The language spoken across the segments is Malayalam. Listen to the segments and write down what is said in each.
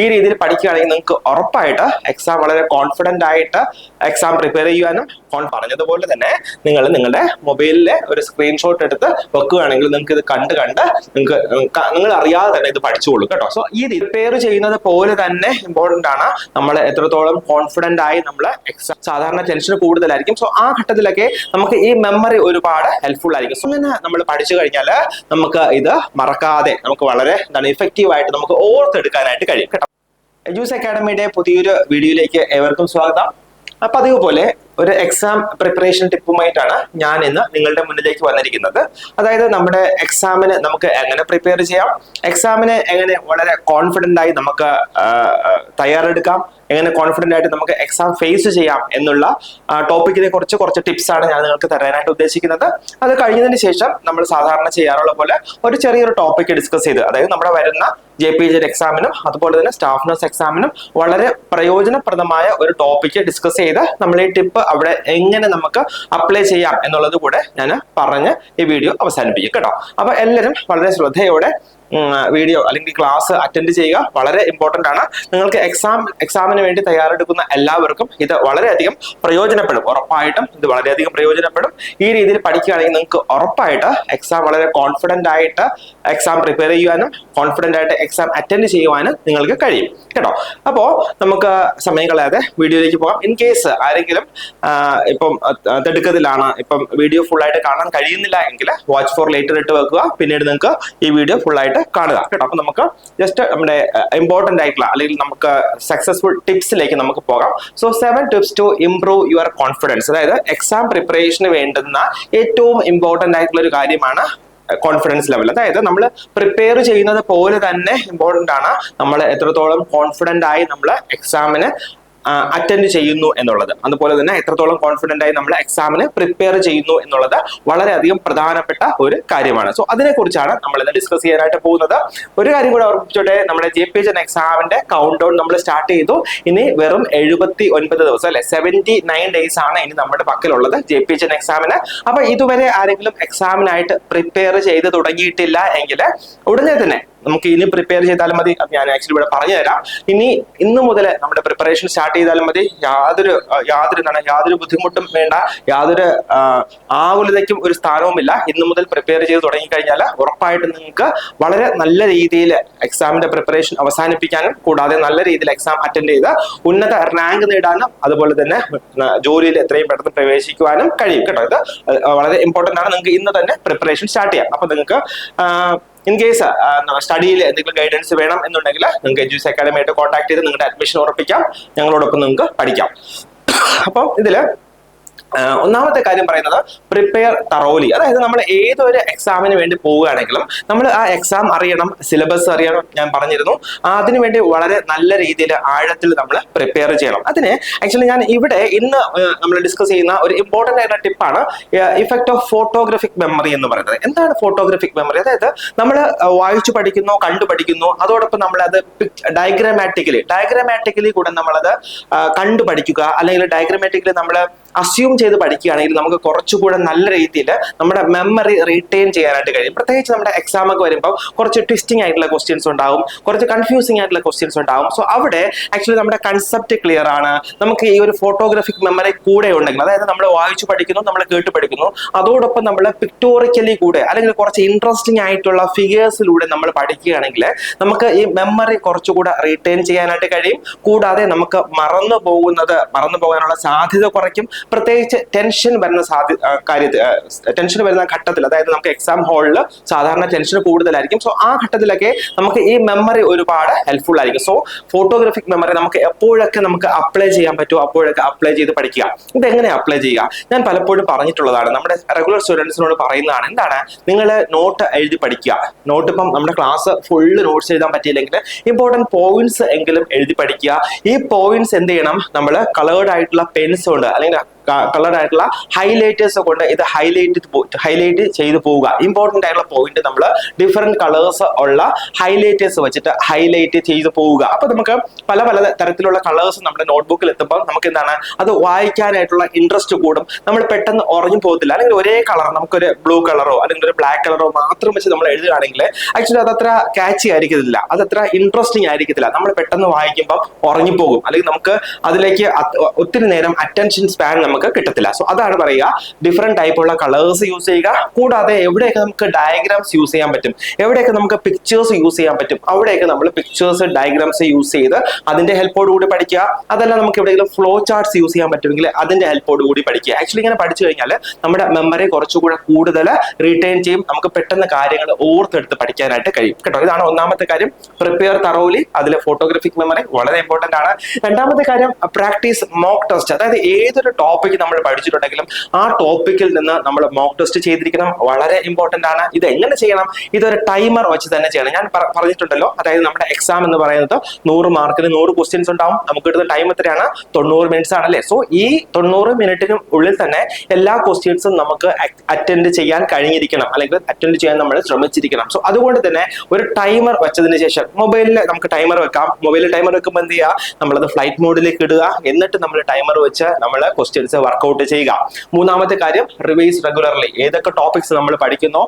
ഈ രീതിയിൽ പഠിക്കുകയാണെങ്കിൽ നിങ്ങൾക്ക് ഉറപ്പായിട്ട് എക്സാം വളരെ കോൺഫിഡന്റ് ആയിട്ട് എക്സാം പ്രിപ്പയർ ചെയ്യാനും പറഞ്ഞതുപോലെ തന്നെ നിങ്ങൾ നിങ്ങളുടെ മൊബൈലിലെ ഒരു സ്ക്രീൻഷോട്ട് എടുത്ത് വെക്കുകയാണെങ്കിൽ നിങ്ങൾക്ക് ഇത് കണ്ട് നിങ്ങൾ അറിയാതെ തന്നെ ഇത് പഠിച്ചുകൊള്ളും കേട്ടോ. സോ ഈ പ്രിപ്പയർ ചെയ്യുന്നത് പോലെ തന്നെ ഇമ്പോർട്ടന്റ് ആണ് നമ്മൾ എത്രത്തോളം കോൺഫിഡന്റ് ആയി നമ്മൾ എക്സാം. സാധാരണ ടെൻഷൻ കൂടുതലായിരിക്കും. സോ ആ ഘട്ടത്തിലൊക്കെ നമുക്ക് ഈ മെമ്മറി ഒരുപാട് ഹെൽപ്ഫുൾ ആയിരിക്കും. സോ അങ്ങനെ നമ്മൾ പഠിച്ചു കഴിഞ്ഞാൽ നമുക്ക് ഇത് മറക്കാതെ നമുക്ക് വളരെ ഇഫക്റ്റീവ് ആയിട്ട് നമുക്ക് ഓർത്തെടുക്കാനായിട്ട് കഴിയും കേട്ടോ. എജ്യൂസ് അക്കാഡമിയുടെ പുതിയൊരു വീഡിയോയിലേക്ക് ഏവർക്കും സ്വാഗതം. പതിവ് പോലെ ഒരു എക്സാം പ്രിപ്പറേഷൻ ടിപ്പുമായിട്ടാണ് ഞാൻ ഇന്ന് നിങ്ങളുടെ മുന്നിലേക്ക് വന്നിരിക്കുന്നത്. അതായത് നമ്മുടെ എക്സാമിന് നമുക്ക് എങ്ങനെ പ്രിപ്പയർ ചെയ്യാം, എക്സാമിന് എങ്ങനെ വളരെ കോൺഫിഡന്റ് ആയി നമുക്ക് തയ്യാറെടുക്കാം, എങ്ങനെ കോൺഫിഡന്റ് ആയിട്ട് നമുക്ക് എക്സാം ഫേസ് ചെയ്യാം എന്നുള്ള ടോപ്പിക്കിനെ കുറിച്ച് കുറച്ച് ടിപ്സ് ആണ് ഞാൻ നിങ്ങൾക്ക് തരാനായിട്ട് ഉദ്ദേശിക്കുന്നത്. അത് കഴിഞ്ഞതിന് ശേഷം നമ്മൾ സാധാരണ ചെയ്യാറുള്ള പോലെ ഒരു ചെറിയൊരു ടോപ്പിക് ഡിസ്കസ് ചെയ്ത്, അതായത് നമ്മുടെ വരുന്ന JPG എക്സാമിനും അതുപോലെ തന്നെ സ്റ്റാഫ് നഴ്സ് എക്സാമിനും വളരെ പ്രയോജനപ്രദമായ ഒരു ടോപ്പിക്ക് ഡിസ്കസ് ചെയ്ത് നമ്മൾ ഈ ടിപ്പ് അവിടെ എങ്ങനെ നമുക്ക് അപ്ലൈ ചെയ്യാം എന്നുള്ളത് കൂടെ ഞാൻ പറഞ്ഞ് ഈ വീഡിയോ അവസാനിപ്പിക്കും കേട്ടോ. അപ്പൊ എല്ലാവരും വളരെ ശ്രദ്ധയോടെ വീഡിയോ അല്ലെങ്കിൽ ക്ലാസ് അറ്റൻഡ് ചെയ്യുക. വളരെ ഇമ്പോർട്ടന്റ് ആണ്. നിങ്ങൾക്ക് എക്സാമിന് വേണ്ടി തയ്യാറെടുക്കുന്ന എല്ലാവർക്കും ഇത് വളരെയധികം പ്രയോജനപ്പെടും. ഉറപ്പായിട്ടും ഇത് വളരെയധികം പ്രയോജനപ്പെടും. ഈ രീതിയിൽ പഠിക്കുകയാണെങ്കിൽ നിങ്ങൾക്ക് ഉറപ്പായിട്ട് എക്സാം വളരെ കോൺഫിഡന്റ് ആയിട്ട് എക്സാം പ്രിപ്പയർ ചെയ്യുവാനും കോൺഫിഡന്റ് ആയിട്ട് എക്സാം അറ്റൻഡ് ചെയ്യുവാനും നിങ്ങൾക്ക് കഴിയും കേട്ടോ. അപ്പോ നമുക്ക് സമയം കളയാതെ വീഡിയോയിലേക്ക് പോകാം. ഇൻ കേസ് ആരെങ്കിലും ഇപ്പം തിടുക്കത്തിലാണ്, ഇപ്പം വീഡിയോ ഫുൾ ആയിട്ട് കാണാൻ കഴിയുന്നില്ല എങ്കിൽ വാച്ച് ഫോർ ലേറ്റർ ഇട്ട് വെക്കുക. പിന്നീട് നിങ്ങൾക്ക് ഈ വീഡിയോ ഫുൾ ആയിട്ട് കാണുക കേട്ടോ. അപ്പൊ നമുക്ക് ജസ്റ്റ് നമ്മുടെ ഇമ്പോർട്ടന്റ് ആയിട്ടുള്ള അല്ലെങ്കിൽ നമുക്ക് സക്സസ്ഫുൾ ടിപ്സിലേക്ക് നമുക്ക് പോകാം. So 7 tips to improve your confidence. അതായത് എക്സാം പ്രിപ്പറേഷന് വേണ്ടുന്ന ഏറ്റവും ഇമ്പോർട്ടന്റ് ആയിട്ടുള്ള ഒരു കാര്യമാണ് കോൺഫിഡൻസ് ലെവൽ. അതായത് നമ്മൾ പ്രിപ്പയർ ചെയ്യുന്നത് പോലെ തന്നെ ഇമ്പോർട്ടന്റ് ആണ് നമ്മൾ എത്രത്തോളം കോൺഫിഡന്റ് ആയി നമ്മൾ എക്സാമിന് അറ്റൻഡ് ചെയ്യുന്നു എന്നുള്ളത്. അതുപോലെ തന്നെ എത്രത്തോളം കോൺഫിഡന്റ് ആയി നമ്മൾ എക്സാമിന് പ്രിപ്പയർ ചെയ്യുന്നു എന്നുള്ളത് വളരെയധികം പ്രധാനപ്പെട്ട ഒരു കാര്യമാണ്. സോ അതിനെ കുറിച്ചാണ് നമ്മൾ ഇന്ന് ഡിസ്കസ് ചെയ്യാനായിട്ട് പോകുന്നത്. ഒരു കാര്യം കൂടെ ഓർമ്മിച്ചോട്ടെ, നമ്മുടെ JPG എക്സാമിന്റെ കൗണ്ട് ഡൗൺ നമ്മൾ സ്റ്റാർട്ട് ചെയ്തു. ഇനി വെറും 79 ദിവസം അല്ലെ, 79 ഡേയ്സ് ആണ് ഇനി നമ്മുടെ പക്കലുള്ളത് JPG എക്സാമിന്. അപ്പൊ ഇതുവരെ ആരെങ്കിലും എക്സാമിനായിട്ട് പ്രിപ്പയർ ചെയ്ത് തുടങ്ങിയിട്ടില്ല എങ്കിൽ ഉടനെ തന്നെ നമുക്ക് ഇനി പ്രിപ്പയർ ചെയ്താലും മതി. അത് ഞാൻ ആക്ച്വലി ഇവിടെ പറഞ്ഞു തരാം. ഇന്ന് മുതൽ നമ്മുടെ പ്രിപ്പറേഷൻ സ്റ്റാർട്ട് ചെയ്താലും മതി. യാതൊരു ബുദ്ധിമുട്ടും വേണ്ട, യാതൊരു ആകുലതയ്ക്കും ഒരു സ്ഥാനവുമില്ല. ഇന്ന് മുതൽ പ്രിപ്പയർ ചെയ്ത് തുടങ്ങിക്കഴിഞ്ഞാൽ ഉറപ്പായിട്ടും നിങ്ങൾക്ക് വളരെ നല്ല രീതിയിൽ എക്സാമിന്റെ പ്രിപ്പറേഷൻ അവസാനിപ്പിക്കാനും കൂടാതെ നല്ല രീതിയിൽ എക്സാം അറ്റൻഡ് ചെയ്ത് ഉന്നത റാങ്ക് നേടാനും അതുപോലെ തന്നെ ജോലിയിൽ എത്രയും പെട്ടെന്ന് പ്രവേശിക്കുവാനും കഴിയും കേട്ടോ. ഇത് വളരെ ഇമ്പോർട്ടന്റ് ആണ്. നിങ്ങൾക്ക് ഇന്ന് തന്നെ പ്രിപ്പറേഷൻ സ്റ്റാർട്ട് ചെയ്യാം. അപ്പൊ നിങ്ങൾക്ക് ഇൻ കേസ് സ്റ്റഡിയിൽ എന്തെങ്കിലും ഗൈഡൻസ് വേണം എന്നുണ്ടെങ്കിൽ നിങ്ങൾക്ക് എജ്യൂസ് അക്കാഡമിയായിട്ട് കോൺടാക്ട് ചെയ്ത് നിങ്ങളുടെ അഡ്മിഷൻ ഉറപ്പിക്കാം. ഞങ്ങളോടൊപ്പം നിങ്ങൾക്ക് പഠിക്കാം. അപ്പം ഇതില് ഒന്നാമത്തെ കാര്യം പറയുന്നത് പ്രിപ്പയർ തറോലി. അതായത് നമ്മൾ ഏതൊരു എക്സാമിന് വേണ്ടി പോവുകയാണെങ്കിലും നമ്മൾ ആ എക്സാം അറിയണം, സിലബസ് അറിയണം. ഞാൻ പറഞ്ഞിരുന്നു, അതിനുവേണ്ടി വളരെ നല്ല രീതിയിൽ ആഴത്തിൽ നമ്മൾ പ്രിപ്പയർ ചെയ്യണം. അതിന് ആക്ച്വലി ഞാൻ ഇവിടെ ഇന്ന് നമ്മൾ ഡിസ്കസ് ചെയ്യുന്ന ഒരു ഇമ്പോർട്ടന്റ് ആയിട്ടുള്ള ടിപ്പാണ് ഇഫക്റ്റ് ഓഫ് ഫോട്ടോഗ്രാഫിക് മെമ്മറി എന്ന് പറയുന്നത്. എന്താണ് ഫോട്ടോഗ്രാഫിക് മെമ്മറി? അതായത് നമ്മൾ വായിച്ചു പഠിക്കുന്നു, കണ്ടു പഠിക്കുന്നു, അതോടൊപ്പം നമ്മളത് ഡയഗ്രാമാറ്റിക്കലി കൂടെ നമ്മളത് കണ്ടു പഠിക്കുക, അല്ലെങ്കിൽ ഡയഗ്രാമാറ്റിക്കലി നമ്മൾ അസ്യൂം ചെയ്ത് പഠിക്കുകയാണെങ്കിൽ നമുക്ക് കുറച്ചുകൂടെ നല്ല രീതിയിൽ നമ്മുടെ മെമ്മറി റീറ്റെയിൻ ചെയ്യാനായിട്ട് കഴിയും. പ്രത്യേകിച്ച് നമ്മുടെ എക്സാം ഒക്കെ വരുമ്പോൾ കുറച്ച് ട്വിസ്റ്റിംഗ് ആയിട്ടുള്ള ക്വസ്റ്റ്യൻസ് ഉണ്ടാവും, കുറച്ച് കൺഫ്യൂസിംഗ് ആയിട്ടുള്ള ക്വസ്റ്റ്യൻസ് ഉണ്ടാവും. സോ അവിടെ ആക്ച്വലി നമ്മുടെ കൺസെപ്റ്റ് ക്ലിയർ ആണ്. നമുക്ക് ഈ ഒരു ഫോട്ടോഗ്രാഫിക് മെമ്മറി കൂടെ ഉണ്ടെങ്കിൽ, അതായത് നമ്മൾ വായിച്ചു പഠിക്കുന്നു, നമ്മൾ കേട്ട് പഠിക്കുന്നു, അതോടൊപ്പം നമ്മൾ പിക്ടോറിക്കലി കൂടെ അല്ലെങ്കിൽ കുറച്ച് ഇൻട്രസ്റ്റിംഗ് ആയിട്ടുള്ള ഫിഗേഴ്സിലൂടെ നമ്മൾ പഠിക്കുകയാണെങ്കിൽ നമുക്ക് ഈ മെമ്മറി കുറച്ചുകൂടെ റീറ്റെയിൻ ചെയ്യാനായിട്ട് കഴിയും. കൂടാതെ നമുക്ക് മറന്നു പോകാനുള്ള സാധ്യത കുറയ്ക്കും. പ്രത്യേകിച്ച് ടെൻഷൻ വരുന്ന ഘട്ടത്തിൽ, അതായത് നമുക്ക് എക്സാം ഹാളിൽ സാധാരണ ടെൻഷൻ കൂടുതലായിരിക്കും. സോ ആ ഘട്ടത്തിലൊക്കെ നമുക്ക് ഈ മെമ്മറി ഒരുപാട് ഹെൽപ്ഫുൾ ആയിരിക്കും. സോ ഫോട്ടോഗ്രാഫിക് മെമ്മറി നമുക്ക് എപ്പോഴൊക്കെ നമുക്ക് അപ്ലൈ ചെയ്യാൻ പറ്റുമോ അപ്പോഴൊക്കെ അപ്ലൈ ചെയ്ത് പഠിക്കുക. ഇതെങ്ങനെ അപ്ലൈ ചെയ്യുക? ഞാൻ പലപ്പോഴും പറഞ്ഞിട്ടുള്ളതാണ്, നമ്മുടെ റെഗുലർ സ്റ്റുഡൻസിനോട് പറയുന്നതാണ്. എന്താണ്? നിങ്ങൾ നോട്ട് എഴുതി പഠിക്കുക. നോട്ട് ഇപ്പം നമ്മുടെ ക്ലാസ് ഫുള്ള് നോട്ട്സ് എഴുതാൻ പറ്റിയില്ലെങ്കിൽ ഇമ്പോർട്ടൻറ്റ് പോയിന്റ്സ് എങ്കിലും എഴുതി പഠിക്കുക. ഈ പോയിന്റ്സ് എന്ത് ചെയ്യണം? നമ്മൾ കളേർഡ് ആയിട്ടുള്ള പെൻസ് കൊണ്ട് അല്ലെങ്കിൽ കളർ ആയിട്ടുള്ള ഹൈലൈറ്റേഴ്സ് കൊണ്ട് ഇത് ഹൈലൈറ്റ് ചെയ്ത് പോവുക. ഇമ്പോർട്ടന്റ് ആയിട്ടുള്ള പോയിന്റ് നമ്മൾ ഡിഫറെന്റ് കളേഴ്സ് ഉള്ള ഹൈലൈറ്റേഴ്സ് വെച്ചിട്ട് ഹൈലൈറ്റ് ചെയ്ത് പോവുക. അപ്പൊ നമുക്ക് പല തരത്തിലുള്ള കളേഴ്സ് നമ്മുടെ നോട്ട്ബുക്കിൽ എത്തുമ്പോൾ നമുക്ക് എന്താണ് അത് വായിക്കാനായിട്ടുള്ള ഇൻട്രസ്റ്റ് കൂടും. നമ്മൾ പെട്ടെന്ന് ഉറഞ്ഞു പോകത്തില്ല. അല്ലെങ്കിൽ ഒരേ കളർ നമുക്കൊരു ബ്ലൂ കളറോ അല്ലെങ്കിൽ ഒരു ബ്ലാക്ക് കളറോ മാത്രം വെച്ച് നമ്മൾ എഴുതുകയാണെങ്കിൽ ആക്ച്വലി അതത്ര കാച്ചി ആയിരിക്കത്തില്ല, അതത്ര ഇൻട്രസ്റ്റിംഗ് ആയിരിക്കത്തില്ല. നമ്മൾ പെട്ടെന്ന് വായിക്കുമ്പോൾ ഉറങ്ങിപ്പോകും, അല്ലെങ്കിൽ നമുക്ക് അതിലേക്ക് ഒത്തിരി നേരം അറ്റൻഷൻ സ്പാൻ നമുക്ക് കിട്ടത്തില്ല. സോ അതാണ് പറയുക, ഡിഫറെന്റ് ടൈപ്പുള്ള കളേഴ്സ് യൂസ് ചെയ്യുക. കൂടാതെ എവിടെയൊക്കെ നമുക്ക് ഡയഗ്രാംസ് യൂസ് ചെയ്യാൻ പറ്റും, എവിടെയൊക്കെ നമുക്ക് പിക്ചേഴ്സ് യൂസ് ചെയ്യാൻ പറ്റും, അവിടെയൊക്കെ നമ്മൾ പിക്ചേഴ്സ് ഡയഗ്രാംസ് യൂസ് ചെയ്ത് അതിന്റെ ഹെൽപ്പോട് കൂടി പഠിക്കുക. അതല്ല നമുക്ക് എവിടെയെങ്കിലും ഫ്ലോ ചാർട്ട്സ് യൂസ് ചെയ്യാൻ പറ്റുമെങ്കിൽ അതിന്റെ ഹെൽപ്പോട് കൂടി പഠിക്കുക. ആക്ച്വലി ഇങ്ങനെ പഠിച്ചു കഴിഞ്ഞാൽ നമ്മുടെ മെമ്മറി കുറച്ചുകൂടെ കൂടുതൽ റീറ്റെയിൻ ചെയ്യും, നമുക്ക് പെട്ടെന്ന് കാര്യങ്ങൾ ഓർത്തെടുത്ത് പഠിക്കാനായിട്ട് കഴിയും കേട്ടോ. ഇതാണ് ഒന്നാമത്തെ കാര്യം, പ്രിപ്പയർ തറോലി. അതിൽ ഫോട്ടോഗ്രാഫിക് മെമ്മറി വളരെ ഇമ്പോർട്ടന്റ് ആണ്. രണ്ടാമത്തെ കാര്യം, പ്രാക്ടീസ് മോക്ക് ടെസ്റ്റ്. അതായത് ഏതൊരു ടോപ്പിക് നമ്മൾ പഠിച്ചിട്ടുണ്ടെങ്കിലും ആ ടോപ്പിക്കിൽ നിന്ന് നമ്മൾ മോക്ക് ടെസ്റ്റ് ചെയ്തിരിക്കണം, വളരെ ഇമ്പോർട്ടന്റ് ആണ്. ഇത് എങ്ങനെ ചെയ്യണം? ഇതൊരു ടൈമർ വെച്ച് തന്നെ ചെയ്യണം. ഞാൻ പറഞ്ഞിട്ടുണ്ടല്ലോ, അതായത് നമ്മുടെ എക്സാം എന്ന് പറയുന്നത് 100 മാർക്കിന് 100 ക്വസ്റ്റ്യൻസ് ഉണ്ടാവും. നമുക്ക് കിട്ടുന്ന ടൈം എത്രയാണ്? 90 മിനിറ്റ്സ് ആണല്ലേ. സോ ഈ 90 മിനിറ്റിന് ഉള്ളിൽ തന്നെ എല്ലാ ക്വസ്റ്റ്യൻസും നമുക്ക് അറ്റൻഡ് ചെയ്യാൻ കഴിഞ്ഞിരിക്കണം, അല്ലെങ്കിൽ അറ്റൻഡ് ചെയ്യാൻ നമ്മൾ ശ്രമിച്ചിരിക്കണം. സോ അതുകൊണ്ട് തന്നെ ഒരു ടൈമർ വെച്ചതിന് ശേഷം, മൊബൈലിൽ നമുക്ക് ടൈമർ വെക്കാം. മൊബൈലിൽ ടൈമർ വെക്കുമ്പോൾ എന്ത് ചെയ്യുക? നമ്മളത് ഫ്ലൈറ്റ് മോഡിലേക്ക് ഇടുക, എന്നിട്ട് നമ്മൾ ടൈമർ വെച്ച് നമ്മൾ ക്വസ്റ്റ്യൻസ് വർക്ക്ഔട്ട് ചെയ്യുക. മൂന്നാമത്തെ കാര്യം, റിവൈസ് റെഗുലർലി. ഏതൊക്കെ ടോപ്പിക്സ് നമ്മൾ പഠിക്കുന്നോ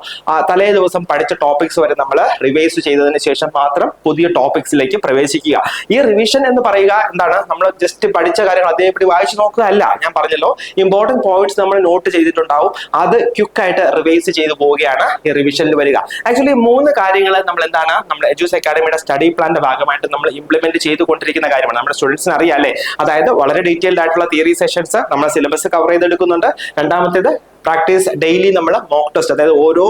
തലേ ദിവസം പഠിച്ച ടോപ്പിക്സ് വരെ നമ്മൾ റിവൈസ് ചെയ്തതിന് ശേഷം മാത്രം പുതിയ ടോപ്പിക്സിലേക്ക് പ്രവേശിക്കുക. ഈ റിവിഷൻ എന്ന് പറയുക എന്താണ്? നമ്മൾ ജസ്റ്റ് പഠിച്ച കാര്യങ്ങൾ അതേപടി വായിച്ചു നോക്കുക അല്ല. ഞാൻ പറഞ്ഞല്ലോ, ഇമ്പോർട്ടന്റ് പോയിന്റ്സ് നമ്മൾ നോട്ട് ചെയ്തിട്ടുണ്ടാവും, അത് ക്വിക്കായിട്ട് റിവൈസ് ചെയ്തു പോവുകയാണ് ഈ റിവിഷനിൽ വരിക. ആക്ച്വലി 3 കാര്യങ്ങൾ നമ്മൾ എന്താണ്, നമ്മുടെ എഡ്യൂസ് അക്കാഡമിയുടെ സ്റ്റഡി പ്ലാന്റെ ഭാഗമായിട്ട് നമ്മൾ ഇംപ്ലിമെന്റ് ചെയ്തുകൊണ്ടിരിക്കുന്ന കാര്യമാണ്. നമ്മുടെ സ്റ്റുഡൻസിന് അറിയാം അല്ലേ? അതായത് വളരെ ഡീറ്റെയിൽഡ് ആയിട്ടുള്ള തിയറി സെഷൻസ് നമ്മൾ സിലബസ് കവർ ചെയ്തെടുക്കുന്നുണ്ട്. രണ്ടാമത്തേത്, പ്രാക്ടീസ് ഡെയിലി നമ്മൾ മോക്ക് ടെസ്റ്റ്, അതായത് ഓരോ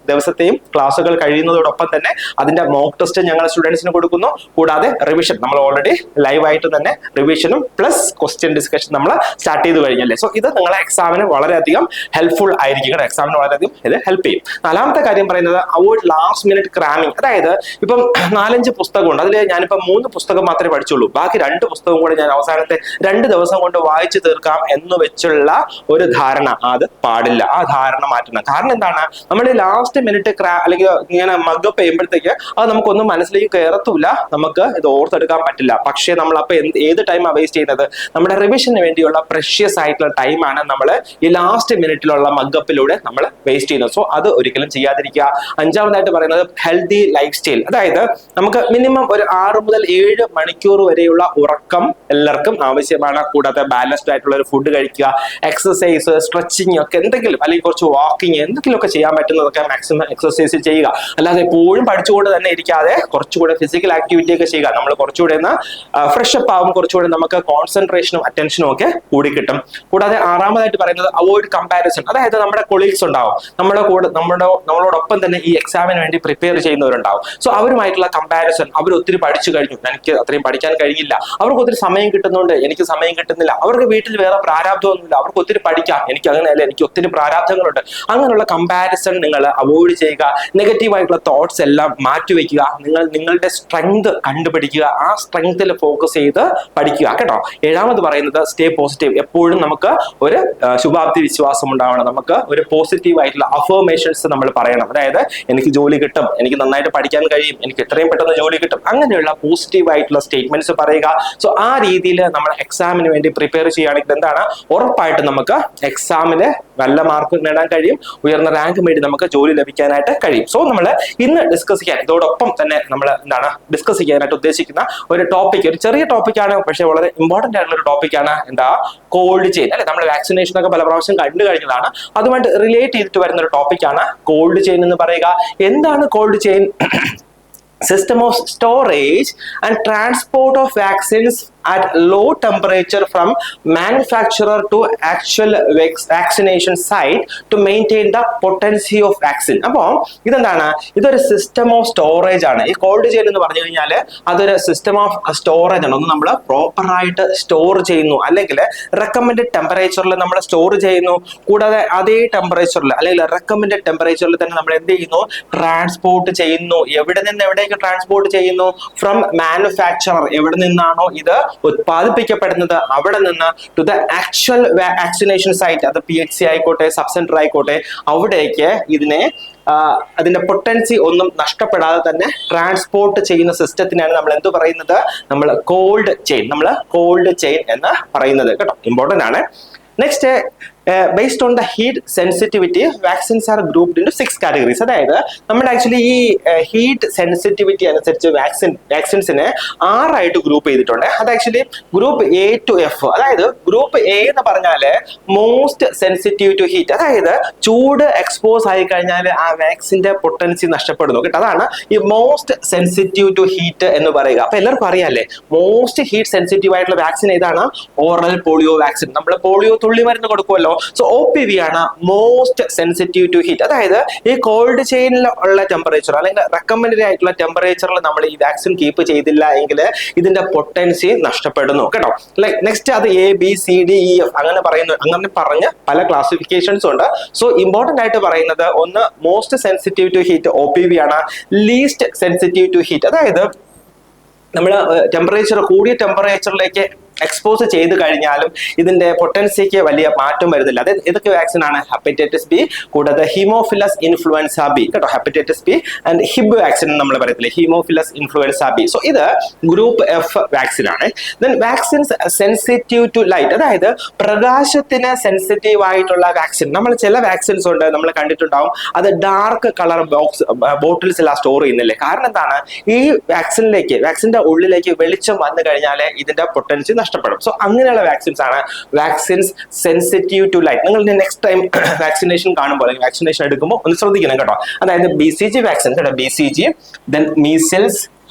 ദിവസത്തെയും ക്ലാസ്സുകൾ കഴിയുന്നതോടൊപ്പം തന്നെ അതിന്റെ മോക്ക് ടെസ്റ്റ് ഞങ്ങൾ സ്റ്റുഡൻസിന് കൊടുക്കുന്നു. കൂടാതെ റിവിഷൻ നമ്മൾ ഓൾറെഡി ലൈവായിട്ട് തന്നെ റിവിഷനും പ്ലസ് ക്വസ്റ്റ്യൻ ഡിസ്കഷൻ നമ്മൾ സ്റ്റാർട്ട് ചെയ്ത് കഴിഞ്ഞല്ലേ. സോ ഇത് നിങ്ങളെ എക്സാമിന് വളരെയധികം ഹെൽപ്ഫുൾ ആയിരിക്കും, എക്സാമിന് വളരെയധികം ഇത് ഹെൽപ്പ് ചെയ്യും. നാലാമത്തെ കാര്യം പറയുന്നത്, അവോയ്ഡ് ലാസ്റ്റ് മിനിറ്റ് ക്രാമിങ്. അതായത് ഇപ്പം 4-5 പുസ്തകമുണ്ട്, അതിൽ ഞാനിപ്പം 3 പുസ്തകം മാത്രമേ പഠിച്ചുള്ളൂ, ബാക്കി 2 പുസ്തകം കൂടെ ഞാൻ അവസാനത്തെ 2 ദിവസം കൊണ്ട് വായിച്ചു തീർക്കാം എന്ന് വെച്ചുള്ള ഒരു ധാരണ അത് പാടില്ല. ആ ധാരണ മാറ്റണം. കാരണം എന്താണ്, നമ്മൾ ലാസ്റ്റ് മിനിറ്റ് അല്ലെങ്കിൽ ഇങ്ങനെ മഗ്ഗപ്പ് ചെയ്യുമ്പോഴത്തേക്ക് അത് നമുക്കൊന്നും മനസ്സിലേക്ക് കയറത്തുമില്ല, നമുക്ക് ഇത് ഓർത്തെടുക്കാൻ പറ്റില്ല. പക്ഷേ നമ്മൾ അപ്പൊ ഏത് ടൈമാണ് വേസ്റ്റ് ചെയ്യുന്നത്? നമ്മുടെ റിവിഷന് വേണ്ടിയുള്ള പ്രഷ്യസ് ആയിട്ടുള്ള ടൈമാണ് നമ്മൾ ഈ ലാസ്റ്റ് മിനിറ്റിലുള്ള മഗ്ഗപ്പിലൂടെ നമ്മൾ വേസ്റ്റ് ചെയ്യുന്നത്. സോ അത് ഒരിക്കലും ചെയ്യാതിരിക്കുക. അഞ്ചാമതായിട്ട് പറയുന്നത്, ഹെൽത്തി ലൈഫ് സ്റ്റൈൽ. അതായത് നമുക്ക് മിനിമം ഒരു 6 മുതൽ 7 മണിക്കൂർ വരെയുള്ള ഉറക്കം എല്ലാവർക്കും ആവശ്യമാണ്. കൂടാതെ ബാലൻസ്ഡ് ആയിട്ടുള്ള ഒരു ഫുഡ് കഴിക്കുക, എക്സസൈസ്, സ്ട്രെച്ചിങ് ഒക്കെ എന്തെങ്കിലും, അല്ലെങ്കിൽ കുറച്ച് വാക്കിങ്, എന്തെങ്കിലുമൊക്കെ ചെയ്യാൻ പറ്റുന്നതൊക്കെ മാക്സിമം എക്സസൈസ് ചെയ്യുക. അല്ലാതെ എപ്പോഴും പഠിച്ചുകൊണ്ട് തന്നെ ഇരിക്കാതെ കുറച്ചുകൂടെ ഫിസിക്കൽ ആക്ടിവിറ്റി ഒക്കെ ചെയ്യുക. നമ്മൾ കുറച്ചുകൂടെ ഫ്രഷ് അപ്പ് ആവും, കുറച്ചുകൂടെ നമുക്ക് കോൺസെൻട്രേഷനും അറ്റൻഷനും ഒക്കെ കൂടി കിട്ടും. കൂടാതെ ആറാമതായിട്ട് പറയുന്നത്, അവോയ്ഡ് കമ്പാരിസൺ. അതായത് നമ്മുടെ കൊളീഗ്സ് ഉണ്ടാവും, നമ്മളോടൊപ്പം തന്നെ ഈ എക്സാമിന് വേണ്ടി പ്രിപ്പയർ ചെയ്യുന്നവരുണ്ടാവും. സോ അവരുമായിട്ടുള്ള കമ്പാരിസൺ, അവർ ഒത്തിരി പഠിച്ചു കഴിഞ്ഞു, എനിക്ക് അത്രയും പഠിക്കാൻ കഴിയില്ല, അവർക്ക് ഒത്തിരി സമയം കിട്ടുന്നുണ്ട്, എനിക്ക് സമയം കിട്ടുന്നില്ല, അവർക്ക് വീട്ടിൽ വേറെ പ്രാരാബ്ദമൊന്നുമില്ല, അവർക്ക് ഒത്തിരി പഠിക്കാം, എനിക്ക് അങ്ങനെയല്ല, എനിക്ക് ഒത്തിരി പ്രാരാബ്ദങ്ങളുണ്ട്. അങ്ങനെയുള്ള കമ്പാരിസൺ നിങ്ങൾ അവോയ്ഡ് ചെയ്യുക. നെഗറ്റീവ് ആയിട്ടുള്ള തോട്ട്സ് എല്ലാം മാറ്റിവെക്കുക. നിങ്ങളുടെ സ്ട്രെങ്ത് കണ്ടുപിടിക്കുക, ആ സ്ട്രെങ്ത്തിൽ ഫോക്കസ് ചെയ്ത് പഠിക്കുക കേട്ടോ. ഏഴാമത് പറയുന്നത്, സ്റ്റേ പോസിറ്റീവ്. എപ്പോഴും നമുക്ക് ഒരു ശുഭാപ്തി വിശ്വാസം ഉണ്ടാവണം, നമുക്ക് ഒരു പോസിറ്റീവ് ആയിട്ടുള്ള അഫർമേഷൻസ് നമ്മൾ പറയണം. അതായത് എനിക്ക് ജോലി കിട്ടും, എനിക്ക് നന്നായിട്ട് പഠിക്കാൻ കഴിയും, എനിക്ക് എത്രയും പെട്ടെന്ന് ജോലി കിട്ടും, അങ്ങനെയുള്ള പോസിറ്റീവ് ആയിട്ടുള്ള സ്റ്റേറ്റ്മെന്റ്സ് പറയുക. സോ ആ രീതിയിൽ നമ്മൾ എക്സാമിന് വേണ്ടി പ്രിപ്പയർ ചെയ്യുകയാണെങ്കിൽ എന്താണ്, ഉറപ്പായിട്ട് നമുക്ക് എക്സാമിന് നല്ല മാർക്ക് നേടാൻ കഴിയും, ഉയർന്ന റാങ്ക് നേടി നമുക്ക് ജോലി ലഭിക്കാനായിട്ട് കഴിയും. സോ നമ്മൾ ഇന്ന് ഡിസ്കസ് ചെയ്യാൻ, ഇതോടൊപ്പം തന്നെ നമ്മൾ ഡിസ്കസ് ചെയ്യാനായിട്ട് ഉദ്ദേശിക്കുന്ന ഒരു ടോപ്പിക്, ഒരു ചെറിയ ടോപ്പിക്കാണ്, പക്ഷെ വളരെ ഇമ്പോർട്ടന്റ് ആയിട്ടുള്ള ഒരു ടോപ്പിക്കാണ്. കോൾഡ് ചെയിൻ അല്ലെ. നമ്മൾ വാക്സിനേഷൻ ഒക്കെ പല പ്രാവശ്യം കണ്ടു കഴിഞ്ഞതാണ്, അതുമായിട്ട് റിലേറ്റ് ചെയ്തിട്ട് വരുന്ന ഒരു ടോപ്പിക്കാണ് കോൾഡ് ചെയിൻ എന്ന് പറയുക. എന്താണ് cold chain? System of storage and transport of vaccines at low temperature from manufacturer to actual vaccination site to maintain the potency of vaccine. അപ്പോൾ ഇതെന്താണ്? ഇതൊരു സിസ്റ്റം ഓഫ് സ്റ്റോറേജ് ആണ്. ഈ കോൾഡ് ചെയിൻ എന്ന് പറഞ്ഞു കഴിഞ്ഞാൽ അതൊരു സിസ്റ്റം ഓഫ് സ്റ്റോറേജ് ആണ്. ഒന്ന് നമ്മൾ പ്രോപ്പറായിട്ട് സ്റ്റോർ ചെയ്യുന്നു, അല്ലെങ്കിൽ റെക്കമെൻഡഡ് ടെമ്പറേച്ചറിൽ നമ്മൾ സ്റ്റോർ ചെയ്യുന്നു. കൂടാതെ അതേ ടെമ്പറേച്ചറിൽ അല്ലെങ്കിൽ റെക്കമെൻഡഡ് ടെമ്പറേച്ചറിൽ തന്നെ നമ്മൾ എന്ത് ചെയ്യുന്നു? ട്രാൻസ്പോർട്ട് ചെയ്യുന്നു. എവിടെ നിന്ന് എവിടേക്ക് ട്രാൻസ്പോർട്ട് ചെയ്യുന്നു? From manufacturer. എവിടെ നിന്നാണോ ഇത് ഉത്പാദിപ്പിക്കപ്പെടുന്നത് അവിടെ നിന്ന് to the actual vaccination site, അത് PHC ആയിക്കോട്ടെ, സബ് സെന്റർ ആയിക്കോട്ടെ, അവിടേക്ക് ഇതിനെ അതിന്റെ പൊട്ടൻസി ഒന്നും നഷ്ടപ്പെടാതെ തന്നെ ട്രാൻസ്പോർട്ട് ചെയ്യുന്ന സിസ്റ്റത്തിനാണ് നമ്മൾ എന്ത് പറയുന്നത്, നമ്മൾ കോൾഡ് ചെയിൻ എന്ന് പറയുന്നത് കേട്ടോ. ഇമ്പോർട്ടന്റ് ആണ്. Next, based on the heat sensitivity, vaccines are grouped into 6 categories. അതായത് നമ്മുടെ ആക്ച്വലി ഈ ഹീറ്റ് സെൻസിറ്റിവിറ്റി അനുസരിച്ച് വാക്സിൻസിനെ 6 ആയിട്ട് ഗ്രൂപ്പ് ചെയ്തിട്ടുണ്ട്. അത് actually group A to F. അതായത് ഗ്രൂപ്പ് A എന്ന് പറഞ്ഞാല് മോസ്റ്റ് സെൻസിറ്റീവ് ടു ഹീറ്റ്, അതായത് ചൂട് എക്സ്പോസ് ആയി കഴിഞ്ഞാൽ ആ വാക്സിന്റെ പൊട്ടൻസി നഷ്ടപ്പെടുന്നു കേട്ടോ. അതാണ് ഈ മോസ്റ്റ് സെൻസിറ്റീവ് ടു ഹീറ്റ് എന്ന് പറയുക. അപ്പൊ എല്ലാവർക്കും അറിയാല്ലേ മോസ്റ്റ് ഹീറ്റ് സെൻസിറ്റീവ് ആയിട്ടുള്ള വാക്സിൻ ഏതാണ്? Oral polio vaccine. നമ്മൾ പോളിയോ തുള്ളി മരുന്ന് കൊടുക്കുമല്ലോ. സോ OPV ആണ് മോസ്റ്റ് സെൻസിറ്റീവ് ടു ഹീറ്റ്. അതായത് ഈ കോൾഡ് ചെയിനിൽ ഉള്ള ടെമ്പറേച്ചർ അല്ലെങ്കിൽ റെക്കമെൻഡഡ് ആയിട്ടുള്ള ടെമ്പറേച്ചറിൽ നമ്മൾ ഈ വാക്സിൻ കീപ്പ് ചെയ്തില്ല എങ്കിൽ ഇതിന്റെ പൊട്ടൻസി നഷ്ടപ്പെടുന്നു കേട്ടോ. ലൈക് നെക്സ്റ്റ്, അത് ABCDEF അങ്ങനെ പറഞ്ഞ് പല ക്ലാസിഫിക്കേഷൻസ് ഉണ്ട്. സോ ഇമ്പോർട്ടന്റ് ആയിട്ട് പറയുന്നത് ഒന്ന് most sensitive to heat OPV ആണ്. ലീസ്റ്റ് സെൻസിറ്റീവ് ടു ഹീറ്റ്, അതായത് നമ്മൾ കൂടിയ ടെമ്പറേച്ചറിലേക്ക് എക്സ്പോസ് ചെയ്ത് കഴിഞ്ഞാലും ഇതിന്റെ പൊട്ടൻസിക്ക് വലിയ മാറ്റം വരുന്നില്ല. അത് ഏതൊക്കെ വാക്സിൻ ആണ്? ഹെപ്പറ്റൈറ്റിസ് ബി, കൂടാതെ ഹീമോഫിലസ് ഇൻഫ്ലുവൻസ ബി കേട്ടോ. Hepatitis B and Hib vaccine നമ്മൾ പറയത്തില്ലേ, ഹീമോഫിലസ് ഇൻഫ്ലുവൻസ ബി. സോ ഇത് ഗ്രൂപ്പ് F വാക്സിൻ ആണ്. Then vaccines sensitive to light, അതായത് പ്രകാശത്തിന് സെൻസിറ്റീവ് ആയിട്ടുള്ള വാക്സിൻ. നമ്മൾ ചില വാക്സിൻസ് ഉണ്ട്, നമ്മൾ കണ്ടിട്ടുണ്ടാവും, അത് ഡാർക്ക് കളർ ബോട്ടിൽസിലാണ് സ്റ്റോർ ചെയ്യുന്നില്ലേ. കാരണം എന്താണ്? ഈ വാക്സിന്റെ ഉള്ളിലേക്ക് വെളിച്ചം വന്നു കഴിഞ്ഞാൽ ഇതിന്റെ പൊട്ടൻസി നഷ്ടപ്പെടും. സോ അങ്ങനെയുള്ള വാക്സിൻസ് ആണ് വാക്സിൻസ് സെൻസിറ്റീവ് ടു ലൈറ്റ്. നിങ്ങൾ നെക്സ്റ്റ് ടൈം വാക്സിനേഷൻ കാണുമ്പോൾ അല്ലെങ്കിൽ വാക്സിനേഷൻ എടുക്കുമ്പോൾ ഒന്ന് ശ്രദ്ധിക്കണം കേട്ടോ. അതായത് BCG വാക്സിൻ കേട്ടോ, BCG, then measles,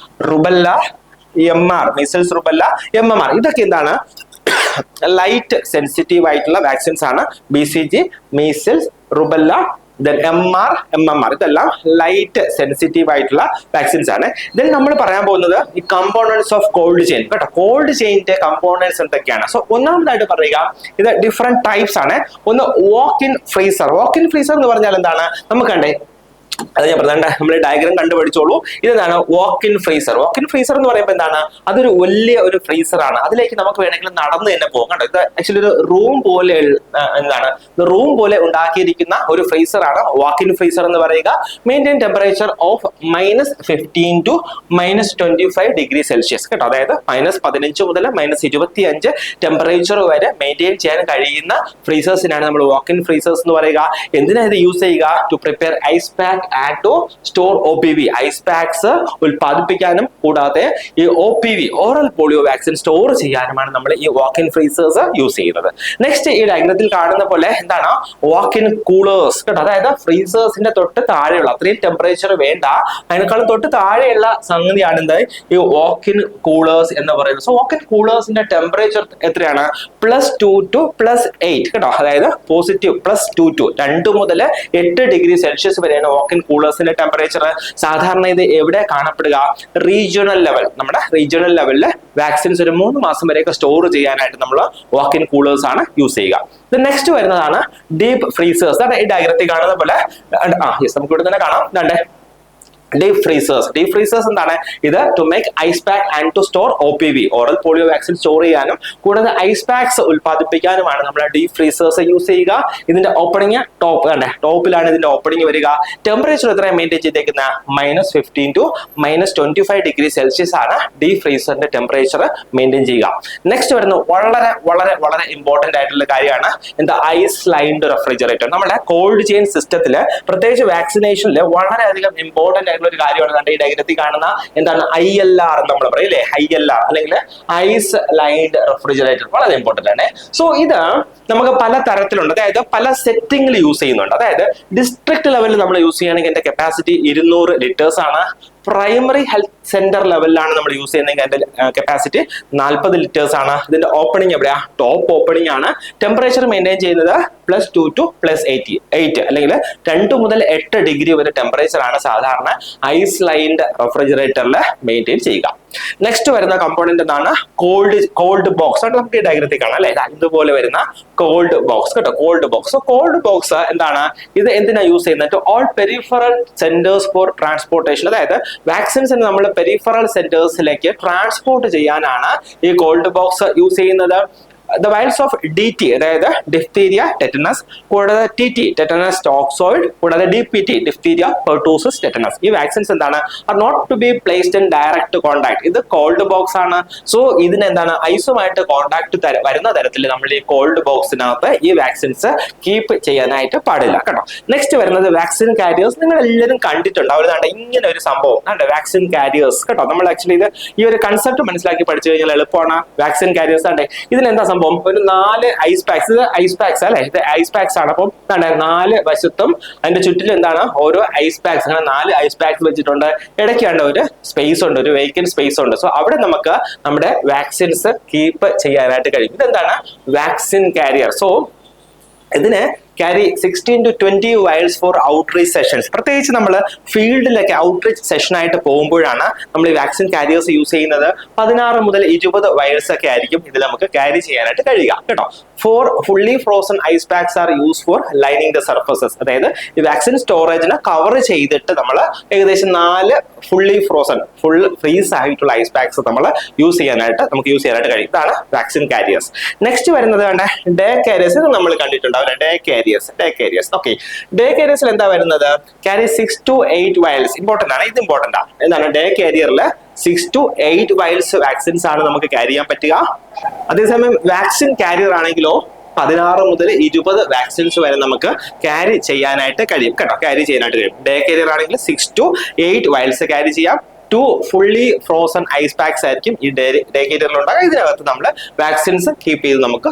rubella, MMR, ഇതൊക്കെ എന്താണ്? ലൈറ്റ് സെൻസിറ്റീവ് ആയിട്ടുള്ള വാക്സിൻസ് ആണ്. BCG, measles, rubella, then MMR, ഇതെല്ലാം ലൈറ്റ് സെൻസിറ്റീവ് ആയിട്ടുള്ള വാക്സിൻസ് ആണ്. ദെൻ നമ്മൾ പറയാൻ പോകുന്നത് ഈ കമ്പോണൻസ് ഓഫ് കോൾഡ് ചെയിൻ കേട്ടോ. കോൾഡ് ചെയിന്റെ കമ്പോണൻസ് എന്തൊക്കെയാണ്? സോ ഒന്നാമതായിട്ട് പറയുക, ഇത് ഡിഫറെന്റ് ടൈപ്സ് ആണ്. ഒന്ന് വാക്ക് ഇൻ ഫ്രീസർ എന്ന് പറഞ്ഞാൽ എന്താണ്? നമുക്ക് കണ്ടേ, അത് ഞാൻ പറഞ്ഞ നമ്മൾ ഡയഗ്രാം കണ്ടുപിടിച്ചോളൂ. ഇതെന്താണ്? വാക്ക് ഇൻ ഫ്രീസർ എന്ന് പറയുമ്പോൾ എന്താണ്? അതൊരു വലിയ ഒരു ഫ്രീസർ ആണ്. അതിലേക്ക് നമുക്ക് വേണമെങ്കിൽ നടന്ന് തന്നെ പോകാം കേട്ടോ. ഇത് ആക്ച്വലി ഒരു റൂം പോലെ ഉണ്ടാക്കിയിരിക്കുന്ന ഒരു ഫ്രീസർ ആണ് വാക്ക് ഇൻ ഫ്രീസർ എന്ന് പറയുക. Maintain temperature of -15 to -25 degree Celsius കേട്ടോ. അതായത് -15 മുതൽ -25 ടെമ്പറേച്ചർ വരെ മെയിൻറ്റെയിൻ ചെയ്യാൻ കഴിയുന്ന ഫ്രീസേഴ്സിനാണ് നമ്മൾ വാക്ക് ഇൻ ഫ്രീസേഴ്സ് എന്ന് പറയുക. എന്തിനാണ് ഇത് യൂസ് ചെയ്യുക? To prepare ice pack and to store OPV. Ice packs ഉൽപ്പാദിപ്പിക്കാനും കൂടാതെ ഈ OPV oral polio vaccine store ചെയ്യാനുമാണ് നമ്മൾ ഈ വാക്ക് ഇൻ ഫ്രീസേഴ്സ് യൂസ് ചെയ്യുന്നത്. നെക്സ്റ്റ്, ഈ ഡയഗ്രത്തിൽ കാണുന്ന പോലെ എന്താണ്? വാക്ക് ഇൻ കൂളേഴ്സ് കേട്ടോ. അതായത് ഫ്രീസേഴ്സിന്റെ തൊട്ട് താഴെയുള്ള, അത്രയും ടെമ്പറേച്ചർ വേണ്ട, അതിനേക്കാളും തൊട്ട് താഴെയുള്ള സംഗതിയാണ് എന്ത്? ഈ വാക്ക് ഇൻ കൂളേഴ്സ് എന്ന് പറയുന്നത്. സോ വാക്ക് ഇൻ കൂളേഴ്സിന്റെ ടെമ്പറേച്ചർ എത്രയാണ്? +2 to +8 കേട്ടോ. അതായത് പോസിറ്റീവ് +2 to 2 മുതൽ 8 ഡിഗ്രി സെൽഷ്യസ് വരെയാണ് വാക്ക് ഇൻ കൂളേഴ്സിന്റെ ടെമ്പറേച്ചർ. സാധാരണ ഇത് എവിടെ കാണപ്പെടുക? റീജിയണൽ ലെവലിൽ വാക്സിൻസ് ഒരു 3 മാസം വരെയൊക്കെ സ്റ്റോർ ചെയ്യാനായിട്ട് നമ്മൾ വാക്ക് ഇൻ കൂളേഴ്സ് ആണ് യൂസ് ചെയ്യുക. നെക്സ്റ്റ് വരുന്നതാണ് ഡീപ് ഫ്രീസേഴ്സ്. ഈ ഡയഗ്രത്തിൽ കാണുന്ന പോലെ നമുക്ക് ഇവിടെ തന്നെ കാണാം. ഡീപ് ഫ്രീസേഴ്സ് എന്താണ്? ഇത് to make ice pack and to store OPV oral polio vaccine store ചെയ്യാനും കൂടാതെ ഐസ് പാക്സ് ഉൽപ്പാദിപ്പിക്കാനുമാണ് നമ്മൾ ഡീപ് ഫ്രീസേഴ്സ് യൂസ് ചെയ്യുക. ഇതിന്റെ ഓപ്പണിംഗ് ടോപ്പിലാണ് ഇതിന്റെ ഓപ്പണിംഗ് വരിക. ടെമ്പറേച്ചർ എത്രയാണ് മെയിൻറ്റെയിൻ ചെയ്തേക്കുന്നത്? -15 to -25 ഡിഗ്രി സെൽഷ്യസ് ആണ് ഡീപ് ഫ്രീസറിന്റെ ടെമ്പറേച്ചർ മെയിൻറ്റെയിൻ ചെയ്യുക. നെക്സ്റ്റ് വരുന്ന വളരെ ഇമ്പോർട്ടന്റ് ആയിട്ടുള്ള കാര്യമാണ് എന്താ? Ice lined refrigerator. നമ്മുടെ കോൾഡ് ചെയിൻ സിസ്റ്റത്തിൽ പ്രത്യേകിച്ച് വാക്സിനേഷനിൽ വളരെയധികം ഇമ്പോർട്ടന്റ് ഒരു കാര്യമാണ് ഈ ഡയഗ്രത്തിൽ കാണുന്ന എന്താണ്? ILR നമ്മൾ പറയില്ലേ, ILR അല്ലെങ്കിൽ ഐസ് ലൈൻഡ് റെഫ്രിജറേറ്റർ. വളരെ ഇമ്പോർട്ടന്റ് ആണ്. സോ ഇത് നമുക്ക് പല തരത്തിലുണ്ട്, അതായത് പല സെറ്റിംഗിൽ യൂസ് ചെയ്യുന്നുണ്ട്. അതായത് ഡിസ്ട്രിക്ട് ലെവലിൽ നമ്മൾ യൂസ് ചെയ്യുകയാണെങ്കിൽ എന്റെ കപ്പാസിറ്റി 200 ലിറ്റേഴ്സ് ആണ്. പ്രൈമറി ഹെൽത്ത് സെന്റർ ലെവലിലാണ് നമ്മൾ യൂസ് ചെയ്യുന്നതെങ്കിൽ അതിന്റെ കപ്പാസിറ്റി 40 ലിറ്റേഴ്സ് ആണ്. ഇതിന്റെ ഓപ്പണിംഗ് എവിടെയാ? ടോപ്പ് ഓപ്പണിംഗ് ആണ്. ടെമ്പറേച്ചർ മെയിൻറ്റെയിൻ ചെയ്യുന്നത് +2 to +8 അല്ലെങ്കിൽ 2 മുതൽ 8 ഡിഗ്രി വരെ ടെമ്പറേച്ചർ ആണ് സാധാരണ ഐസ് ലൈൻഡ് റെഫ്രിജറേറ്ററിൽ മെയിൻറ്റെയിൻ ചെയ്യുക. നെക്സ്റ്റ് വരുന്ന കമ്പോണന്റ് എന്താണ്? Cold box. നമുക്ക് ഈ ഡയഗ്രത്തിൽ കാണാം അല്ലെ, ഇതുപോലെ വരുന്ന കോൾഡ് ബോക്സ് കേട്ടോ. കോൾഡ് ബോക്സ് എന്താണ്? ഇത് എന്തിനാ യൂസ് ചെയ്യുന്നത്? All peripheral centres for transportation. അതായത് വാക്സിൻസിന് നമ്മൾ പെരിഫറൽ സെന്റേഴ്സിലേക്ക് ട്രാൻസ്പോർട്ട് ചെയ്യാനാണ് ഈ കോൾഡ് ബോക്സ് യൂസ് ചെയ്യുന്നത്. The vials of DT, അതായത് ഡിഫ്തീരിയ, ടെറ്റനസ്, കൂടാതെ TT, ടെറ്റനസ് ടോക്സോയിഡ്, കൂടാതെ DPT, ഡിഫ്തീരിയ പെർട്ടൂസിസ് ടെറ്റനസ്, ഈ വാക്സിൻസ് എന്താണ് are not to be placed in direct contact. ഇത് കോൾഡ് ബോക്സ് ആണ്. സോ ഇതിന് എന്താണ് ഐസുമായിട്ട് കോൺടാക്ട് വരുന്ന തരത്തിൽ നമ്മൾ ഈ കോൾഡ് ബോക്സിനകത്ത് ഈ വാക്സിൻസ് കീപ്പ് ചെയ്യാനായിട്ട് പാടില്ല കേട്ടോ. നെക്സ്റ്റ് വരുന്നത് വാക്സിൻ കാരിയേഴ്സ്. നിങ്ങൾ എല്ലാവരും കണ്ടിട്ടുണ്ട് അവരുതാണ്ട് ഇങ്ങനെ ഒരു സംഭവം വാക്സിൻ കാരിയേഴ്സ് കേട്ടോ. നമ്മൾ ആക്ച്വലി ഇത് ഈ ഒരു കൺസെപ്റ്റ് മനസ്സിലാക്കി പഠിച്ചു കഴിഞ്ഞാൽ എളുപ്പമാണ്. വാക്സിൻ കാരിയേഴ്സ് ആണ്. ഇതിനെന്താ സംഭവം? ഒരു 4 ഐസ് പാക്സ്. ഇത് ഐസ് പാക്സ് അല്ലെ, ഇത് ഐസ് പാക്സ് ആണ്. അപ്പം 4 വശത്തും അതിന്റെ ചുറ്റിലും എന്താണ് ഓരോ ഐസ് പാക്സ്, അങ്ങനെ 4 ഐസ് പാക്സ് വെച്ചിട്ടുണ്ട്. ഇടയ്ക്കാണ്ട് ഒരു സ്പേസ് ഉണ്ട്, ഒരു വേക്കന്റ് സ്പേസ് ഉണ്ട്. സോ അവിടെ നമുക്ക് നമ്മുടെ വാക്സിൻസ് കീപ്പ് ചെയ്യാനായിട്ട് കഴിയും. ഇതെന്താണ് വാക്സിൻ കാരിയർ. സോ ഇതിന് carry 16 to 20 vials for outreach sessions. പ്രത്യേകിച്ച് നമ്മൾ ഫീൽഡിലൊക്കെ ഔട്ട്റീച്ച് സെഷനായിട്ട് പോകുമ്പോഴാണ് നമ്മൾ ഈ വാക്സിൻ കാരിയേഴ്സ് യൂസ് ചെയ്യുന്നത്. 16 മുതൽ 20 വയൽസ് ഒക്കെ ആയിരിക്കും ഇതിൽ നമുക്ക് ക്യാരി ചെയ്യാനായിട്ട് കഴിയുക കേട്ടോ. 4 fully frozen ice packs are use for lining the surfaces. അതായത് ഈ വാക്സിൻ സ്റ്റോറേജിനെ കവർ ചെയ്തിട്ട് നമ്മൾ ഏകദേശം 4 ഫുള്ളി ഫ്രോസൺ, ഫുൾ ഫ്രീസ് ആയിട്ടുള്ള ഐസ് പാക്സ് നമ്മൾ യൂസ് ചെയ്യാനായിട്ട് കഴിയും. ഇതാണ് വാക്സിൻ കാരിയേഴ്സ്. നെക്സ്റ്റ് വരുന്നത് ഡേ കാരിയേഴ്സ്. ഇത് നമ്മൾ കണ്ടിട്ടുണ്ടാവില്ല, ഡേ കാരിയേഴ്സ്. ഓക്കെ, ഡേ കാരിയേഴ്സിൽ എന്താ വരുന്നത്? Carry 6 to 8 vials. ഇമ്പോർട്ടന്റ് ആണ്, ഇത് ഇമ്പോർട്ടന്റ് ആണ്. എന്താണ് ഡേ കാരിയറിൽ 6 to 8 വയൽസ് വാക്സിൻസ് ആണ് നമുക്ക് ക്യാരി ചെയ്യാൻ പറ്റുക. അതേസമയം വാക്സിൻ കാരിയർ ആണെങ്കിലോ 16 മുതൽ 20 വാക്സിൻസ് വരെ നമുക്ക് ക്യാരി ചെയ്യാനായിട്ട് കഴിയും കേട്ടോ. ഡേ കാരിയർ ആണെങ്കിൽ 6 to 8 വയൽസ് ക്യാരി ചെയ്യാം. 2 ഫുള്ളി ഫ്രോസൺ ഐസ് പാക്സ് ആയിരിക്കും ഈ ഡേ കാരിയറിൽ ഉണ്ടാകുക. ഇതിനകത്ത് നമ്മൾ വാക്സിൻസ് കീപ്പ് ചെയ്ത് നമുക്ക്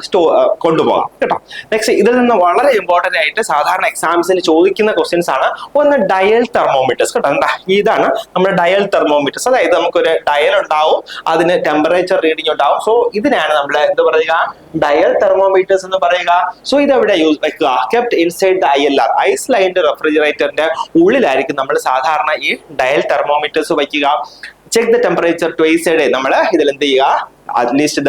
കൊണ്ടുപോകാം കേട്ടോ. നെക്സ്റ്റ് ഇതിൽ നിന്ന് വളരെ ഇമ്പോർട്ടന്റ് ആയിട്ട് സാധാരണ എക്സാംസിന് ചോദിക്കുന്ന ക്വസ്റ്റ്യൻസ് ആണ്. ഒന്ന് ഡയൽ തെർമോമീറ്റേഴ്സ് കേട്ടോ. ഇതാണ് നമ്മുടെ ഡയൽ തെർമോമീറ്റേഴ്സ്. അതായത് നമുക്കൊരു ഡയൽ ഉണ്ടാവും, അതിന് ടെമ്പറേച്ചർ റീഡിംഗ് ഉണ്ടാവും. സോ ഇതിനാണ് നമ്മൾ എന്ത് പറയുക, ഡയൽ തെർമോമീറ്റേഴ്സ് എന്ന് പറയുക. സോ ഇത് എവിടെ വെക്കുക? Kept inside the ILR, ice lined റെഫ്രിജറേറ്ററിന്റെ ഉള്ളിലായിരിക്കും നമ്മൾ സാധാരണ ഈ ഡയൽ തെർമോമീറ്റേഴ്സ് വയ്ക്കുക. Check the temperature twice a day. നമ്മൾ ഇതിൽ എന്ത് ചെയ്യുക, അറ്റ്ലീസ്റ്റ്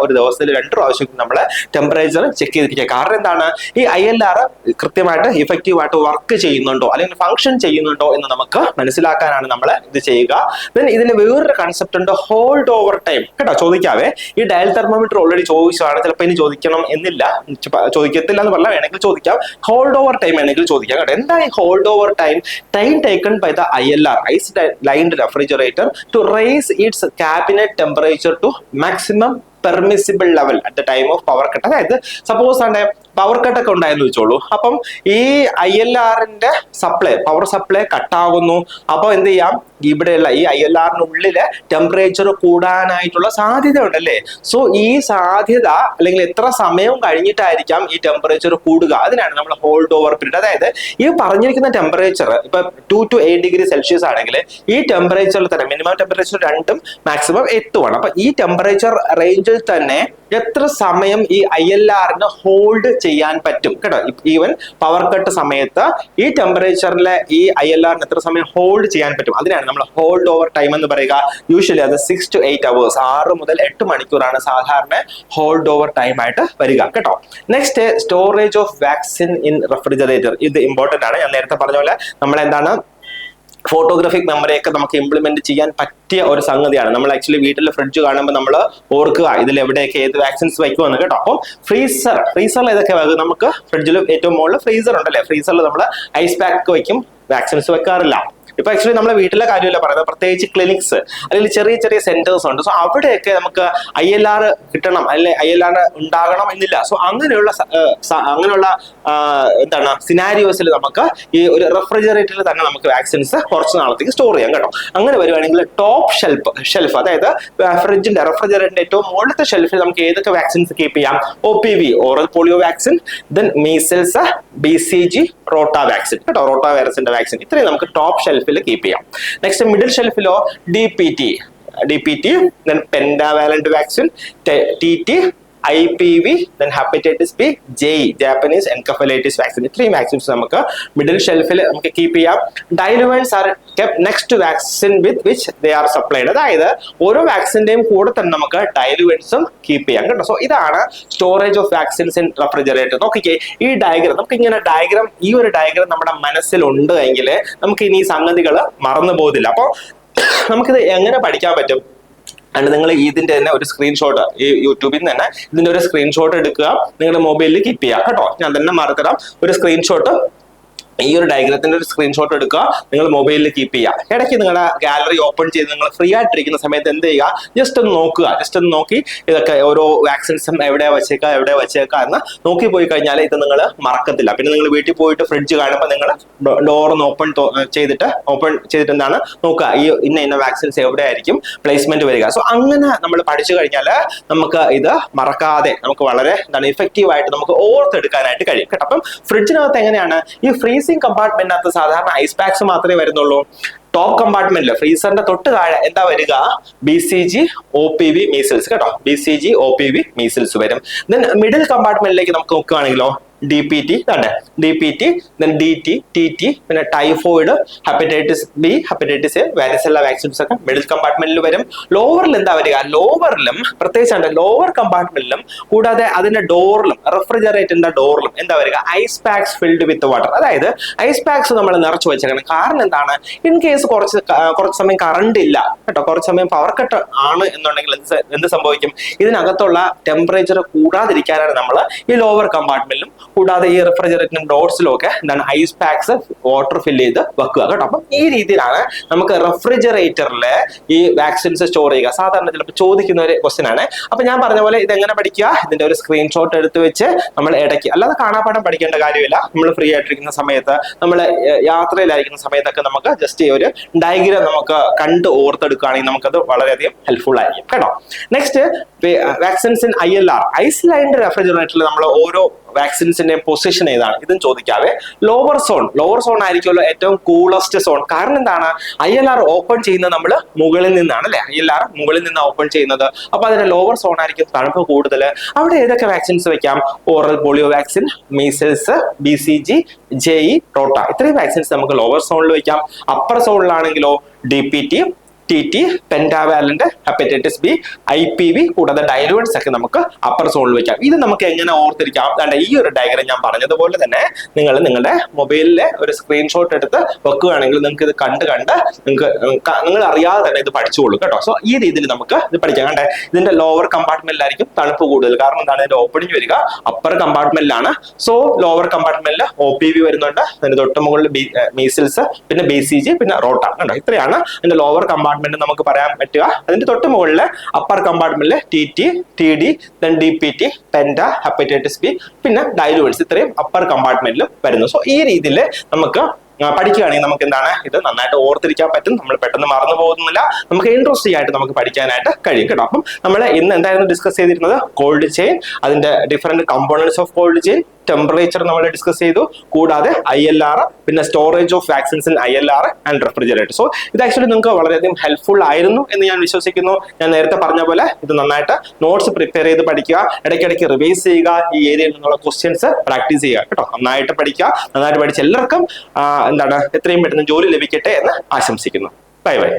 ഒരു ദിവസത്തിൽ 2 പ്രാവശ്യം നമ്മൾ ടെമ്പറേച്ചർ ചെക്ക് ചെയ്തിരിക്കുക. കാരണം എന്താണ്, ഈ ILR കൃത്യമായിട്ട് ഇഫക്റ്റീവ് ആയിട്ട് വർക്ക് ചെയ്യുന്നുണ്ടോ അല്ലെങ്കിൽ ഫംഗ്ഷൻ ചെയ്യുന്നുണ്ടോ എന്ന് നമുക്ക് മനസ്സിലാക്കാനാണ് നമ്മൾ ഇത് ചെയ്യുക. ദെൻ ഇതിന് വേറൊരു കൺസെപ്റ്റ് ഉണ്ട്, ഹോൾഡ് ഓവർ ടൈം കേട്ടോ. ചോദിക്കാവേ, ഈ ഡയൽ തെർമോമീറ്റർ ഓൾറെഡി ചോദിച്ചതാണ്, ചിലപ്പോൾ ഇനി ചോദിക്കണം എന്നില്ല, ചോദിക്കത്തില്ല എന്ന് പറഞ്ഞാൽ വേണമെങ്കിൽ ചോദിക്കാം. ഹോൾഡ് ഓവർ ടൈം വേണമെങ്കിൽ ചോദിക്കാം കേട്ടോ. എന്താ ഈ hold over time? Time taken by the ILR, ice lined refrigerator, to raise its cabinet temperature to maximum permissible level at the time of power cut. അതായത് സപ്പോസ് പവർ കട്ട് ഒക്കെ ഉണ്ടായെന്ന് വെച്ചോളൂ. അപ്പം ഈ ILRന്റെ പവർ സപ്ലൈ കട്ടാകുന്നു. അപ്പൊ എന്ത് ചെയ്യാം, ഇവിടെയുള്ള ഈ ILRനുള്ളില് ടെമ്പറേച്ചർ കൂടാനായിട്ടുള്ള സാധ്യത ഉണ്ടല്ലേ. സോ ഈ സാധ്യത അല്ലെങ്കിൽ എത്ര സമയം കഴിഞ്ഞിട്ടായിരിക്കാം ഈ ടെമ്പറേച്ചർ കൂടുക, അതിനാണ് നമ്മൾ ഹോൾഡ് ഓവർ പീരീഡ്. അതായത് ഈ പറഞ്ഞിരിക്കുന്ന ടെമ്പറേച്ചർ ഇപ്പൊ 2 to 8 ഡിഗ്രി സെൽഷ്യസ് ആണെങ്കിൽ ഈ ടെമ്പറേച്ചറിൽ തന്നെ മിനിമം ടെമ്പറേച്ചർ 2 മാക്സിമം 8 ആണ്. അപ്പൊ ഈ ടെമ്പറേച്ചർ റേഞ്ചിൽ തന്നെ എത്ര സമയം ഈ ILRന് ഹോൾഡ് ചെയ്യാൻ പറ്റും കേട്ടോ. ഈവൻ പവർ കട്ട് സമയത്ത് ഈ ടെമ്പറേച്ചറിലെ ഈ ILRന് എത്ര സമയം ഹോൾഡ് ചെയ്യാൻ പറ്റും, അതിനാണ് നമ്മൾ ഹോൾഡ് ഓവർ ടൈം എന്ന് പറയുക. യൂഷ്വലി അത് 6 to 8 hours, 6 മുതൽ 8 മണിക്കൂറാണ് സാധാരണ ഹോൾഡ് ഓവർ ടൈം ആയിട്ട് വരിക കേട്ടോ. Next, storage of vaccine in refrigerator. ഇത് ഇമ്പോർട്ടന്റ് ആണ്. ഞാൻ നേരത്തെ പറഞ്ഞ പോലെ നമ്മൾ എന്താണ് ഫോട്ടോഗ്രാഫിക് മെമ്മറിയൊക്കെ നമുക്ക് ഇംപ്ലിമെന്റ് ചെയ്യാൻ പറ്റിയ ഒരു സംഗതിയാണ്. നമ്മൾ ആക്ച്വലി വീട്ടിൽ ഫ്രിഡ്ജ് കാണുമ്പോൾ നമ്മൾ ഓർക്കുക ഇതിൽ എവിടെയൊക്കെ ഏത് വാക്സിൻസ് വയ്ക്കുമെന്ന് കേട്ടോ. അപ്പം ഫ്രീസറിൽ ഏതൊക്കെ നമുക്ക് ഫ്രിഡ്ജിൽ ഏറ്റവും മുകളിൽ ഫ്രീസർ ഉണ്ടല്ലേ, ഫ്രീസറിൽ നമ്മൾ ഐസ് പാക്ക് വയ്ക്കും, വാക്സിൻസ് വെക്കാറില്ല. ഇപ്പൊ ആക്ച്വലി നമ്മളെ വീട്ടിലെ കാര്യമല്ല പറയുന്നത്, പ്രത്യേകിച്ച് ക്ലിനിക്സ് അല്ലെങ്കിൽ ചെറിയ ചെറിയ സെന്റേഴ്സ് ഉണ്ട്. സോ അവിടെയൊക്കെ നമുക്ക് ILR കിട്ടണം അല്ലെ, ILR ഉണ്ടാകണം എന്നില്ല. സോ അങ്ങനെയുള്ള എന്താണ് സിനാരിയോസിൽ നമുക്ക് ഈ ഒരു റെഫ്രിജറേറ്ററിൽ തന്നെ നമുക്ക് വാക്സിൻസ് കുറച്ച് നാളത്തേക്ക് സ്റ്റോർ ചെയ്യാം കേട്ടോ. അങ്ങനെ വരുവാണെങ്കിൽ ടോപ്പ് ഷെൽഫ് അതായത് റെഫ്രിജറേറ്ററിന്റെ ഏറ്റവും മുകളിലത്തെ ഷെൽഫിൽ നമുക്ക് ഏതൊക്കെ വാക്സിൻസ് കീപ്പ് ചെയ്യാം? OPV, oral polio vaccine, then measles, BCG, rota vaccine കേട്ടോ, റോട്ട വൈറസിന്റെ വാക്സിൻ. ഇത്രയും നമുക്ക് ടോപ്പ് ഷെൽഫിൽ കീപ്പ് ചെയ്യാം. നെക്സ്റ്റ് മിഡിൽ ഷെൽഫിലോ DPT, then pentavalent vaccine, TT, IPV, then hepatitis B, Japanese encephalitis vaccine. ഇത്രയും വാക്സിൻസ് നമുക്ക് മിഡിൽ ഷെൽഫിൽ നമുക്ക് കീപ്പ് ചെയ്യാം. Diluents are kept next to vaccine with which they are supplied. അതായത് ഓരോ വാക്സിന്റെയും കൂടെ തന്നെ നമുക്ക് ഡൈലുവൻസും കീപ്പ് ചെയ്യാം കേട്ടോ. സോ ഇതാണ് storage of vaccines in refrigerator. നോക്കിക്കേ, ഈ ഡയഗ്രാം നമുക്ക് ഇങ്ങനെ ഈ ഒരു ഡയഗ്രാം നമ്മുടെ മനസ്സിലുണ്ട് എങ്കിൽ നമുക്ക് ഇനി ഈ സംഗതികൾ മറന്നു പോകുന്നില്ല. അപ്പോൾ നമുക്കിത് എങ്ങനെ പഠിക്കാൻ പറ്റും? അണ്ട് നിങ്ങൾ ഇതിന്റെ തന്നെ ഒരു സ്ക്രീൻഷോട്ട്, ഈ യൂട്യൂബിൽ നിന്ന് തന്നെ ഇതിന്റെ ഒരു സ്ക്രീൻഷോട്ട് എടുക്കുക, നിങ്ങളുടെ മൊബൈലിൽ കീപ്പ് ചെയ്യുക കേട്ടോ. ഞാൻ തന്നെ മാറിത്തരാം. ഒരു സ്ക്രീൻഷോട്ട്, ഈ ഒരു ഡയഗ്രത്തിന്റെ ഒരു സ്ക്രീൻഷോട്ട് എടുക്കുക, നിങ്ങൾ മൊബൈലിൽ കീപ്പ് ചെയ്യുക. ഇടയ്ക്ക് നിങ്ങളുടെ ഗാലറി ഓപ്പൺ ചെയ്ത് നിങ്ങൾ ഫ്രീ ആയിട്ടിരിക്കുന്ന സമയത്ത് എന്ത് ചെയ്യുക, ജസ്റ്റ് ഒന്ന് നോക്കുക. ജസ്റ്റ് ഒന്ന് നോക്കി ഇതൊക്കെ ഓരോ വാക്സിൻസും എവിടെ വെച്ചേക്കുക എന്ന് നോക്കി പോയി കഴിഞ്ഞാൽ ഇത് നിങ്ങൾ മറക്കത്തില്ല. പിന്നെ നിങ്ങൾ വീട്ടിൽ പോയിട്ട് ഫ്രിഡ്ജ് കാണുമ്പോൾ നിങ്ങൾ ഡോറൊന്ന് ഓപ്പൺ ചെയ്തിട്ട് എന്താണ് നോക്കുക, ഈ ഇന്ന വാക്സിൻസ് എവിടെയായിരിക്കും പ്ലേസ്മെന്റ് വരിക. സോ അങ്ങനെ നമ്മൾ പഠിച്ചു കഴിഞ്ഞാൽ നമുക്ക് ഇത് മറക്കാതെ നമുക്ക് വളരെ എന്താണ് ഇഫക്റ്റീവ് ആയിട്ട് നമുക്ക് ഓർത്തെടുക്കാനായിട്ട് കഴിയും കേട്ടോ. അപ്പം ഫ്രിഡ്ജിനകത്ത് എങ്ങനെയാണ്, ഈ ഫ്രീസിംഗ് കമ്പാർട്ട്മെന്റിനകത്ത് സാധാരണ ഐസ് പാക്സ് മാത്രമേ വരുന്നുള്ളൂ. ടോപ്പ് കമ്പാർട്ട്മെന്റില് ഫ്രീസറിന്റെ തൊട്ട് താഴെ എന്താ വരിക, BCG OPV മീസിൽസ് കേട്ടോ. BCG OPV മീസിൽസ് വരും. ദെൻ മിഡിൽ കമ്പാർട്ട്മെന്റിലേക്ക് നമുക്ക് നോക്കുകയാണെങ്കിലോ DPT, DPT, then DT, TT, പിന്നെ typhoid, hepatitis B, hepatitis A, varicella vaccines ഒക്കെ മിഡിൽ കമ്പാർട്ട്മെന്റിൽ വരും. ലോവറിൽ എന്താ വരിക, ലോവറിലും പ്രത്യേകിച്ചാണ് ലോവർ കമ്പാർട്ട്മെന്റിലും കൂടാതെ അതിന്റെ ഡോറിലും റെഫ്രിജറേറ്ററിന്റെ ഡോറിലും എന്താ വരിക, ice packs filled with water. അതായത് ഐസ് പാക്സ് നമ്മൾ നിറച്ചു വെച്ചേക്കണം. കാരണം എന്താണ്, ഇൻ കേസ് കുറച്ച് സമയം കറണ്ട് ഇല്ല കേട്ടോ, കുറച്ച് സമയം പവർ കട്ട് ആണ് എന്നുണ്ടെങ്കിൽ എന്ത് സംഭവിക്കും, ഇതിനകത്തുള്ള ടെമ്പറേച്ചർ കൂടാതിരിക്കാനാണ് നമ്മൾ ഈ ലോവർ കമ്പാർട്ട്മെന്റിലും കൂടാതെ ഈ റെഫ്രിജറേറ്ററിന്റെ ഡോർസിലും ഒക്കെ എന്താണ് ഐസ് പാക്സ് വാട്ടർ ഫില്ല് ചെയ്ത് വെക്കുക കേട്ടോ. അപ്പം ഈ രീതിയിലാണ് നമുക്ക് റെഫ്രിജറേറ്ററിൽ ഈ വാക്സിൻസ് സ്റ്റോർ ചെയ്യുക. സാധാരണ ചിലപ്പോൾ ചോദിക്കുന്ന ഒരു ക്വസ്റ്റ്യൻ ആണ്. അപ്പൊ ഞാൻ പറഞ്ഞ പോലെ ഇത് എങ്ങനെ പഠിക്കുക, ഇതിന്റെ ഒരു സ്ക്രീൻഷോട്ട് എടുത്ത് വെച്ച് നമ്മൾ ഇടയ്ക്ക്, അല്ലാതെ കാണാപ്പാഠം പഠിക്കേണ്ട കാര്യമില്ല. നമ്മൾ ഫ്രീ ആയിട്ടിരിക്കുന്ന സമയത്ത്, നമ്മൾ യാത്രയിലായിരിക്കുന്ന സമയത്തൊക്കെ നമുക്ക് ജസ്റ്റ് ഈ ഒരു ഡയഗ്രാം നമുക്ക് കണ്ട് ഓർത്തെടുക്കുകയാണെങ്കിൽ നമുക്കത് വളരെയധികം ഹെൽപ്ഫുൾ ആയിരിക്കും കേട്ടോ. Next, vaccines in ILR, ice lined റെഫ്രിജറേറ്ററിൽ നമ്മൾ ഓരോ വാക്സിൻസിന്റെ പൊസിഷൻ ഏതാണ് ഇതും ചോദിക്കാവേ. ലോവർ സോൺ ആയിരിക്കുമല്ലോ ഏറ്റവും കൂളസ്റ്റ് സോൺ. കാരണം എന്താണ്, ILR ഓപ്പൺ ചെയ്യുന്നത് നമ്മൾ മുകളിൽ നിന്നാണ് അല്ലെ, ILR മുകളിൽ നിന്ന് ഓപ്പൺ ചെയ്യുന്നത്. അപ്പൊ അതിന്റെ ലോവർ സോൺ ആയിരിക്കും തണുപ്പ് കൂടുതൽ. അവിടെ ഏതൊക്കെ വാക്സിൻസ് വെക്കാം, oral polio vaccine, measles, BCG, JE, rota, ഇത്രയും വാക്സിൻസ് നമുക്ക് ലോവർ സോണിൽ വെക്കാം. അപ്പർ സോണിലാണെങ്കിലോ DPT, TT, pentavalent, hepatitis B, IPV കൂടാതെ ഡയലുവൻസ് ഒക്കെ നമുക്ക് അപ്പർ സോണിൽ വെക്കാം. ഇത് നമുക്ക് എങ്ങനെ ഓർത്തിരിക്കാം, ഈ ഒരു ഡയഗ്രാം ഞാൻ പറഞ്ഞതുപോലെ തന്നെ നിങ്ങൾ നിങ്ങളുടെ മൊബൈലിലെ ഒരു സ്ക്രീൻഷോട്ട് എടുത്ത് വെക്കുകയാണെങ്കിൽ നിങ്ങൾക്ക് ഇത് കണ്ട് നിങ്ങൾ അറിയാതെ തന്നെ ഇത് പഠിച്ചോളൂ കേട്ടോ. സോ ഈ രീതിയിൽ നമുക്ക് ഇത് പഠിക്കാം. കണ്ടേ, ഇതിന്റെ ലോവർ കമ്പാർട്ട്മെന്റിലായിരിക്കും തണുപ്പ് കൂടുതൽ. കാരണം എന്താണ്, ഇതിന്റെ ഓപ്പണിംഗ് വരിക അപ്പർ കമ്പാർട്ട്മെന്റിലാണ്. സോ ലോവർ കമ്പാർട്ട്മെന്റിൽ OPV വരുന്നുണ്ട്, അതിന്റെ തൊട്ട് മുകളിൽ മീസിൽസ്, പിന്നെ BCG, പിന്നെ റോട്ട കണ്ടോ. ഇത്രയാണ് ഇതിന്റെ ലോവർ കമ്പാർട്ട്മെന്റ് നമുക്ക് പറയാൻ പറ്റുക. അതിന്റെ തൊട്ട് മുകളില് അപ്പർ കമ്പാർട്ട്മെന്റില് TT, TD, then DPT, penta, hepatitis B, പിന്നെ ഡയലുവൻസ്, ഇത്രയും അപ്പർ കമ്പാർട്ട്മെന്റിലും വരുന്നു. സോ ഈ രീതിയിൽ നമുക്ക് പഠിക്കുകയാണെങ്കിൽ നമുക്ക് എന്താണ് ഇത് നന്നായിട്ട് ഓർത്തിരിക്കാൻ പറ്റും. നമ്മൾ പെട്ടെന്ന് മറന്നു പോകുന്നില്ല, നമുക്ക് ഇൻട്രസ്റ്റിംഗ് ആയിട്ട് നമുക്ക് പഠിക്കാനായിട്ട് കഴിയും കേട്ടോ. അപ്പം നമ്മൾ ഇന്ന് എന്തായിരുന്നു ഡിസ്കസ് ചെയ്തിരുന്നത്, കോൾഡ് ചെയിൻ, അതിന്റെ different components of cold chain, temperature നമ്മൾ ഡിസ്കസ് ചെയ്തു, കൂടാതെ ILR, പിന്നെ storage of vaccines in ILR and refrigerator. So ഇത് ആക്ച്വലി നിങ്ങൾക്ക് വളരെയധികം ഹെൽപ്ഫുൾ ആയിരുന്നു എന്ന് ഞാൻ വിശ്വസിക്കുന്നു. ഞാൻ നേരത്തെ പറഞ്ഞ പോലെ ഇത് നന്നായിട്ട് നോട്ട്സ് പ്രിപ്പയർ ചെയ്ത് പഠിക്കുക, ഇടയ്ക്കിടയ്ക്ക് റിവൈസ് ചെയ്യുക, ഈ ഏരിയയിൽ നിന്നുള്ള ക്വസ്റ്റ്യൻസ് പ്രാക്ടീസ് ചെയ്യുക കേട്ടോ. നന്നായിട്ട് പഠിക്കുക, നന്നായിട്ട് പഠിച്ച് എല്ലാവർക്കും എന്താണ് എത്രയും പെട്ടെന്ന് ജോലി ലഭിക്കട്ടെ എന്ന് ആശംസിക്കുന്നു. Bye bye.